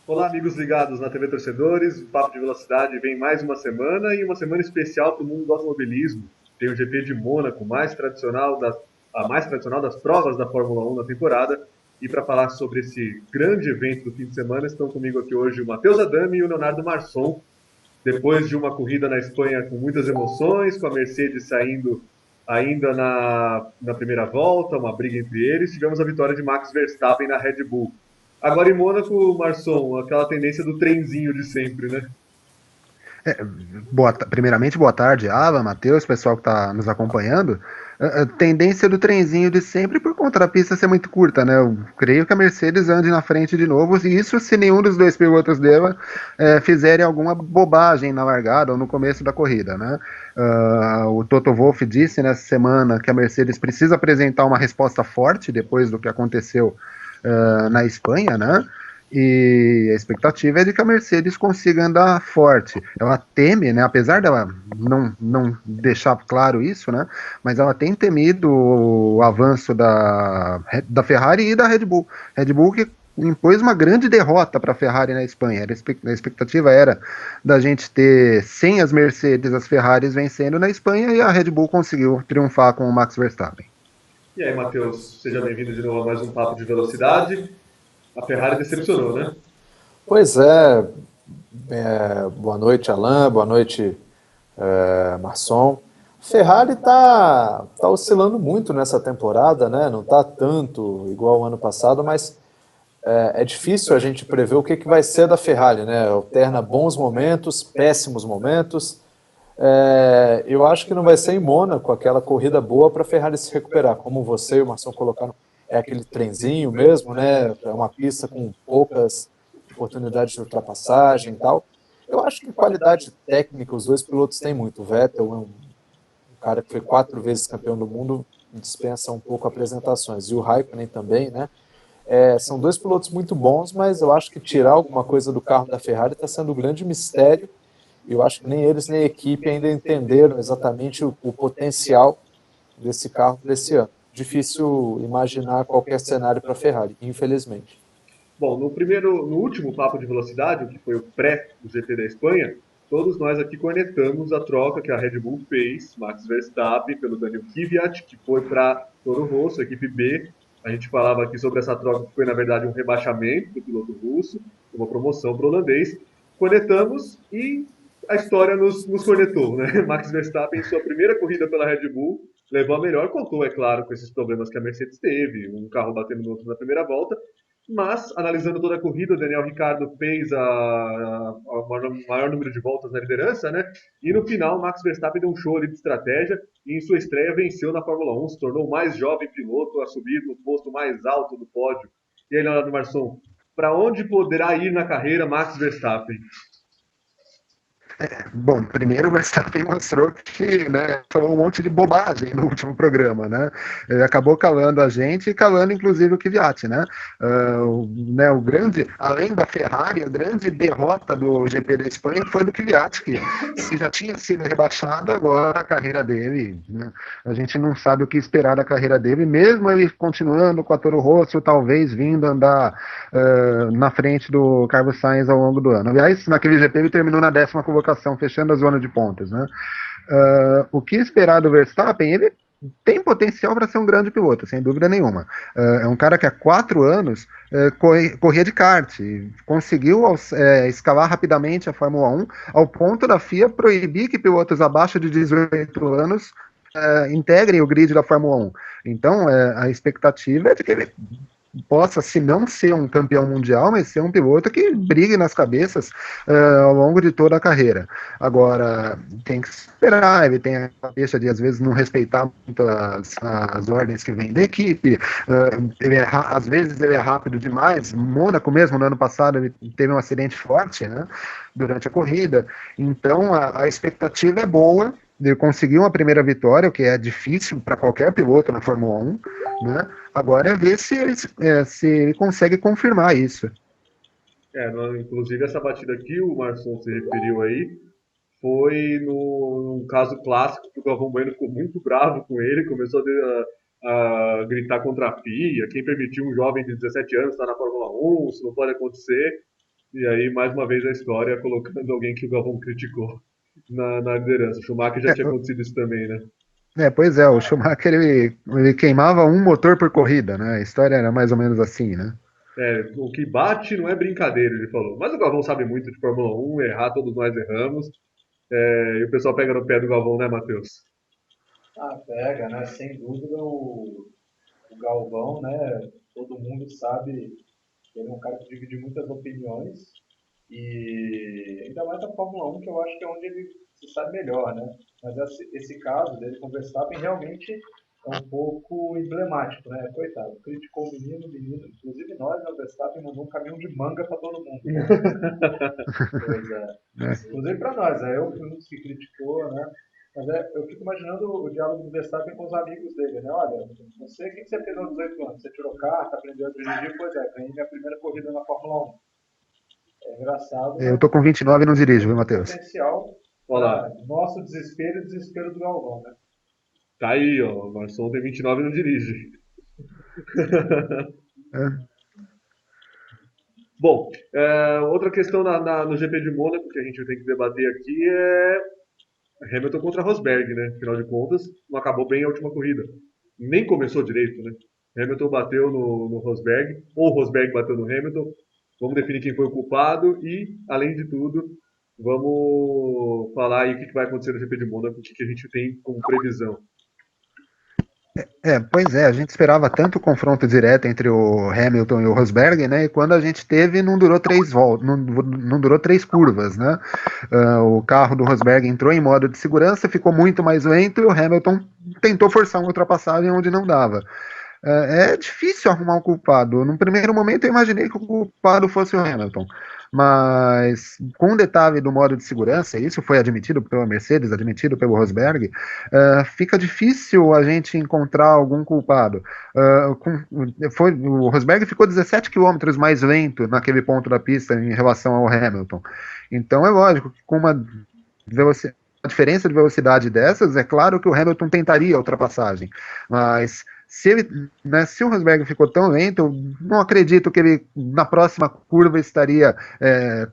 Olá, amigos ligados na TV Torcedores. O Papo de Velocidade vem mais uma semana e uma semana especial para o mundo do automobilismo. Tem o GP de Mônaco, a mais tradicional das provas da Fórmula 1 na temporada. E para falar sobre esse grande evento do fim de semana, estão comigo aqui hoje o Matheus Adami e o Leonardo Marçom. Depois de uma corrida na Espanha com muitas emoções, com a Mercedes saindo ainda na primeira volta, uma briga entre eles, tivemos a vitória de Max Verstappen na Red Bull. Agora em Mônaco, Marçom, aquela tendência do trenzinho de sempre, né? Primeiramente, boa tarde, Alan, Matheus, pessoal que está nos acompanhando. A tendência do trenzinho de sempre por conta da pista ser muito curta, né? Eu creio que a Mercedes ande na frente de novo, e isso se nenhum dos dois pilotos dela fizerem alguma bobagem na largada ou no começo da corrida, né? O Toto Wolff disse nessa semana que a Mercedes precisa apresentar uma resposta forte depois do que aconteceu na Espanha, né? E a expectativa é de que a Mercedes consiga andar forte. Ela teme, né, apesar dela não deixar claro isso, né, mas ela tem temido o avanço da Ferrari e da Red Bull. Red Bull que impôs uma grande derrota para a Ferrari na Espanha. A expectativa era da gente ter, sem as Mercedes, as Ferraris vencendo na Espanha, e a Red Bull conseguiu triunfar com o Max Verstappen. E aí, Matheus, seja bem-vindo de novo a mais um Papo de Velocidade. A Ferrari decepcionou, né? Pois é, boa noite, Alain, boa noite, Marçom. Ferrari tá oscilando muito nessa temporada, né? Não está tanto igual ao ano passado, mas é difícil a gente prever o que vai ser da Ferrari, né? Alterna bons momentos, péssimos momentos. Eu acho que não vai ser em Mônaco aquela corrida boa para a Ferrari se recuperar, como você e o Marçom colocaram, é aquele trenzinho mesmo, né? É uma pista com poucas oportunidades de ultrapassagem e tal. Eu acho que qualidade técnica os dois pilotos têm muito. O Vettel é um cara que foi 4 vezes campeão do mundo, dispensa um pouco apresentações. E o Raikkonen também, né? São dois pilotos muito bons, mas eu acho que tirar alguma coisa do carro da Ferrari está sendo um grande mistério. E eu acho que nem eles nem a equipe ainda entenderam exatamente o potencial desse carro desse ano. Difícil imaginar qualquer cenário para a Ferrari, infelizmente. Bom, no último Papo de Velocidade, o que foi o pré do GP da Espanha, todos nós aqui cornetamos a troca que a Red Bull fez, Max Verstappen pelo Daniel Kvyat, que foi para Toro Rosso, equipe B. A gente falava aqui sobre essa troca que foi, na verdade, um rebaixamento do piloto russo, uma promoção para o holandês. Cornetamos e a história nos cornetou, né? Max Verstappen, em sua primeira corrida pela Red Bull, levou a melhor, contou, é claro, com esses problemas que a Mercedes teve, um carro batendo no outro na primeira volta, mas, analisando toda a corrida, o Daniel Ricciardo fez o maior número de voltas na liderança, né? E no final, o Max Verstappen deu um show ali de estratégia e em sua estreia venceu na Fórmula 1, se tornou o mais jovem piloto a subir no posto mais alto do pódio. E aí, Leonardo Marçom, para onde poderá ir na carreira Max Verstappen? Bom, primeiro o Verstappen mostrou que, né, falou um monte de bobagem no último programa, né? Ele acabou calando a gente e calando inclusive o Kvyat, né? O grande, além da Ferrari, a grande derrota do GP da Espanha foi do Kvyat, que se já tinha sido rebaixado, agora a carreira dele, né? A gente não sabe o que esperar da carreira dele, mesmo ele continuando com a Toro Rosso, talvez vindo andar na frente do Carlos Sainz ao longo do ano. Aliás, naquele GP ele terminou na 10ª colocação, fechando a zona de pontas, né? O que esperar do Verstappen? Ele tem potencial para ser um grande piloto, sem dúvida nenhuma. É um cara que há 4 anos corria de kart, conseguiu escalar rapidamente a Fórmula 1, ao ponto da FIA proibir que pilotos abaixo de 18 anos integrem o grid da Fórmula 1. Então, a expectativa é de que ele possa, se não ser um campeão mundial, mas ser um piloto que brigue nas cabeças ao longo de toda a carreira. Agora, tem que esperar, ele tem a cabeça de, às vezes, não respeitar muito as ordens que vêm da equipe, às vezes ele é rápido demais. Mônaco mesmo, no ano passado, ele teve um acidente forte, né, durante a corrida, então a expectativa é boa, de conseguir uma primeira vitória, o que é difícil para qualquer piloto na Fórmula 1, né? Agora é ver se ele consegue confirmar isso. Inclusive essa batida que o Marçom se referiu aí foi num caso clássico que o Galvão Bueno ficou muito bravo com ele, começou a gritar contra a FIA, quem permitiu um jovem de 17 anos estar na Fórmula 1, isso não pode acontecer. E aí, mais uma vez, a história colocando alguém que o Galvão criticou na liderança. O Schumacher já tinha acontecido isso também, né? Pois é, o Schumacher ele queimava um motor por corrida, né? A história era mais ou menos assim, né? O que bate não é brincadeira, ele falou. Mas o Galvão sabe muito de Fórmula 1, errar todos nós erramos. E o pessoal pega no pé do Galvão, né, Matheus? Pega, né? Sem dúvida o Galvão, né? Todo mundo sabe que ele é um cara que divide muitas opiniões e ainda mais na Fórmula 1, que eu acho que é onde ele se sabe melhor, né? Mas esse caso dele com o Verstappen realmente é um pouco emblemático, né? Coitado, criticou o menino, inclusive nós, né? O Verstappen mandou um caminhão de manga para todo mundo. Pois é. Inclusive para nós, eu fui um dos que criticou, né? Mas eu fico imaginando o diálogo do Verstappen com os amigos dele, né? Olha, você, o que você fez aos 18 anos? Você tirou carta, aprendeu a dirigir? Pois é, ganhei minha primeira corrida na Fórmula 1. É engraçado, Eu mas tô com 29 e não dirijo, viu, tem Matheus? potencial Olha lá. para nosso desespero e desespero do Galvão, né? Tá aí, ó. O Marçom tem 29 e não dirige. É, Bom, outra questão no GP de Mônaco que a gente tem que debater aqui é Hamilton contra Rosberg, né? Afinal de contas, não acabou bem a última corrida. Nem começou direito, né? Hamilton bateu no Rosberg, ou Rosberg bateu no Hamilton. Vamos definir quem foi o culpado e, além de tudo, vamos falar aí o que vai acontecer no GP de Mônaco, o que a gente tem como previsão. Pois é, a gente esperava tanto o confronto direto entre o Hamilton e o Rosberg, né? E quando a gente teve, não durou 3 voltas, não durou 3 curvas, né? O carro do Rosberg entrou em modo de segurança, ficou muito mais lento e o Hamilton tentou forçar uma ultrapassagem onde não dava. É difícil arrumar um culpado. No primeiro momento eu imaginei que o culpado fosse o Hamilton, mas com o detalhe do modo de segurança, isso foi admitido pela Mercedes, admitido pelo Rosberg, fica difícil a gente encontrar algum culpado. O Rosberg ficou 17 quilômetros mais lento naquele ponto da pista em relação ao Hamilton. Então é lógico que com uma diferença de velocidade dessas, é claro que o Hamilton tentaria a ultrapassagem, mas se o Rosberg ficou tão lento, eu não acredito que ele na próxima curva estaria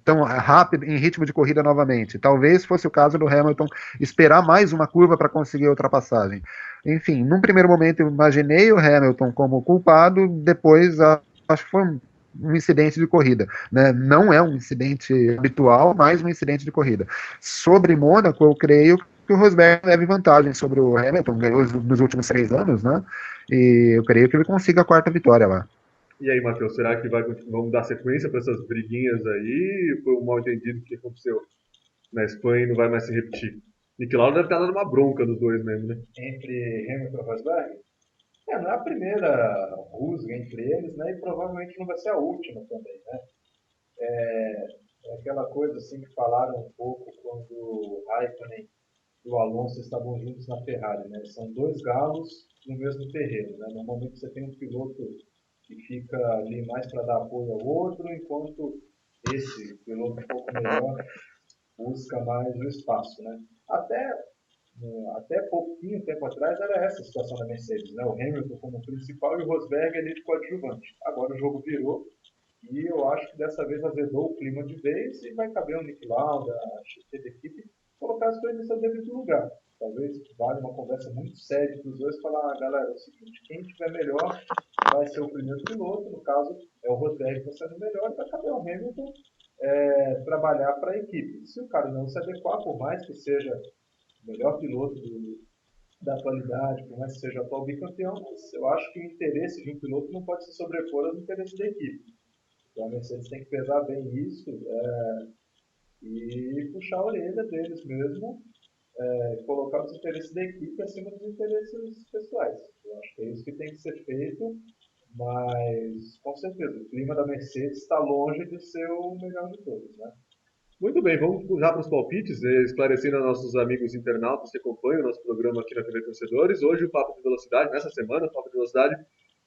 tão rápido, em ritmo de corrida novamente. Talvez fosse o caso do Hamilton esperar mais uma curva para conseguir a ultrapassagem. Enfim, num primeiro momento eu imaginei o Hamilton como culpado, depois acho que foi um incidente de corrida, né? Não é um incidente habitual, mas um incidente de corrida. Sobre Mônaco, eu creio que o Rosberg leve vantagem sobre o Hamilton, ganhou nos últimos 3 anos, né? E eu creio que ele consiga a quarta vitória lá. E aí, Matheus, será que vamos dar sequência para essas briguinhas aí? Foi um mal entendido que aconteceu na Espanha e não vai mais se repetir? Nick Lauda deve estar dando uma bronca dos dois mesmo, né? Entre Hamilton e Rosberg? Não é a primeira rusga entre eles, né? E provavelmente não vai ser a última também, né? É aquela coisa assim que falaram um pouco quando o Raikkonen e o Alonso estavam juntos na Ferrari, né? São dois galos no mesmo terreno, né? Normalmente você tem um piloto que fica ali mais para dar apoio ao outro, enquanto esse piloto um pouco melhor busca mais o espaço, né? Até pouquinho tempo atrás era essa a situação da Mercedes, né? O Hamilton como principal e o Rosberg ali de coadjuvante. Agora o jogo virou e eu acho que dessa vez azedou o clima de vez e vai caber o Nick Lauda, a chefia da equipe, colocar as coisas em seu devido lugar. Talvez vale uma conversa muito séria para os dois falar, galera, é o seguinte, quem tiver melhor vai ser o primeiro piloto, no caso é o Rosberg que está sendo melhor, e vai caber o Hamilton trabalhar para a equipe. Se o cara não se adequar, por mais que seja o melhor piloto da atualidade, por mais que seja atual bicampeão, mas eu acho que o interesse de um piloto não pode se sobrepor aos interesses da equipe. Então a Mercedes tem que pesar bem isso e puxar a orelha deles mesmo, colocar os interesses da equipe acima dos interesses pessoais. Eu acho que é isso que tem que ser feito, mas com certeza o clima da Mercedes está longe de ser o melhor de todos, né? Muito bem, vamos já para os palpites, esclarecendo aos nossos amigos internautas que acompanham o nosso programa aqui na TV Torcedores. Hoje o Papo de Velocidade, nessa semana, o Papo de Velocidade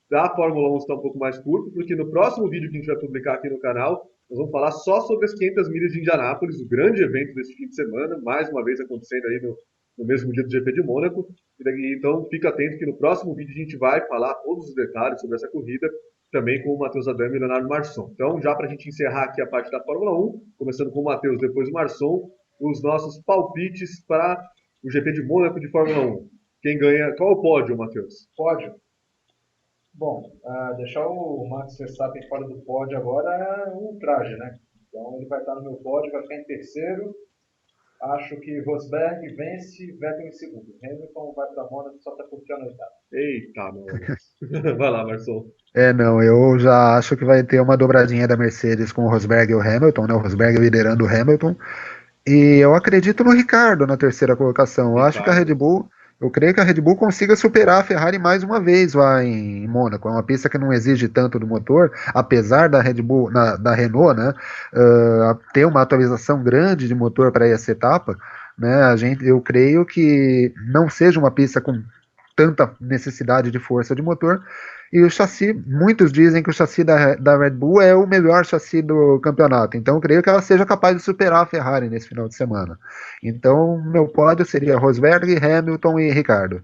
da Fórmula 1 está um pouco mais curto, porque no próximo vídeo que a gente vai publicar aqui no canal, nós vamos falar só sobre as 500 milhas de Indianápolis, o grande evento desse fim de semana, mais uma vez acontecendo aí no mesmo dia do GP de Mônaco. Então fica atento que no próximo vídeo a gente vai falar todos os detalhes sobre essa corrida também com o Matheus Adami e Leonardo Marçom. Então, já para a gente encerrar aqui a parte da Fórmula 1, começando com o Matheus, depois o Marçom, os nossos palpites para o GP de Mônaco de Fórmula 1. Quem ganha? Qual é o pódio, Matheus? Pódio. Bom, deixar o Max Verstappen fora do pódio agora é um ultraje, né? Então ele vai estar no meu pódio, vai ficar em terceiro. Acho que Rosberg vence, Vettel em segundo. Hamilton vai para a Mônaco só para curtir a noitada. Eita, mano. Vai lá, Marçom. Não, eu já acho que vai ter uma dobradinha da Mercedes com o Rosberg e o Hamilton, né? O Rosberg liderando o Hamilton. E eu acredito no Ricardo na terceira colocação. Eu acho que a Red Bull, eu creio que a Red Bull consiga superar a Ferrari mais uma vez lá em Mônaco. É uma pista que não exige tanto do motor, apesar da Red Bull, da Renault, né, ter uma atualização grande de motor para essa etapa, né? Eu creio que não seja uma pista com tanta necessidade de força de motor. E o chassi, muitos dizem que o chassi da Red Bull é o melhor chassi do campeonato. Então eu creio que ela seja capaz de superar a Ferrari nesse final de semana. Então meu pódio seria Rosberg, Hamilton e Ricardo.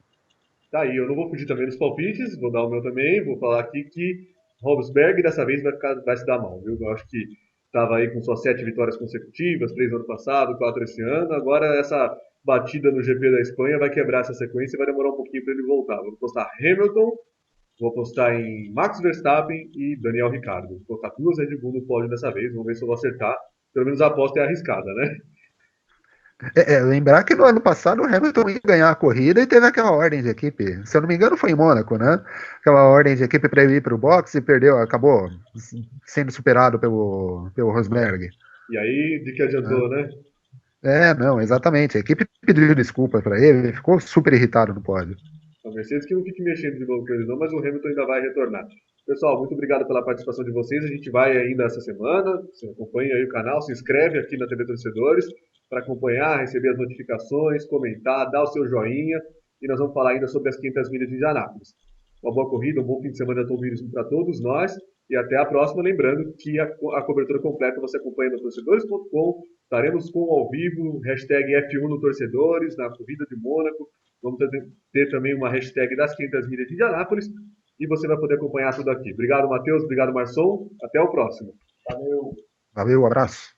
Tá aí, eu não vou fugir também dos palpites, vou dar o meu também, vou falar aqui que Rosberg dessa vez vai se dar mal, viu? Eu acho que estava aí com suas 7 vitórias consecutivas, 3 no ano passado, 4 esse ano, agora essa batida no GP da Espanha vai quebrar essa sequência e vai demorar um pouquinho para ele voltar. Vou postar Hamilton, vou apostar em Max Verstappen e Daniel Ricciardo. Vou colocar 2 Red Bull no pódio dessa vez, vamos ver se eu vou acertar. Pelo menos a aposta é arriscada, né? Lembrar que no ano passado o Hamilton ia ganhar a corrida e teve aquela ordem de equipe. Se eu não me engano, foi em Mônaco, né? Aquela ordem de equipe para ele ir para o boxe e perdeu, acabou sendo superado pelo Rosberg. E aí, de que adiantou, né? Não, exatamente. A equipe pediu desculpa para ele, ficou super irritado no pódio. A Mercedes que não fique mexendo de novo com eles não, mas o Hamilton ainda vai retornar. Pessoal, muito obrigado pela participação de vocês. A gente vai ainda essa semana. Você acompanha aí o canal, se inscreve aqui na TV Torcedores para acompanhar, receber as notificações, comentar, dar o seu joinha. E nós vamos falar ainda sobre as 500 milhas de Indianápolis. Uma boa corrida, um bom fim de semana de automobilismo para todos nós. E até a próxima. Lembrando que a cobertura completa você acompanha no torcedores.com. Estaremos com ao vivo, hashtag F1 no Torcedores, na corrida de Mônaco. Vamos ter também uma hashtag das 500 milhas de Indianápolis. E você vai poder acompanhar tudo aqui. Obrigado, Matheus. Obrigado, Marçom. Até o próximo. Valeu. Valeu, abraço.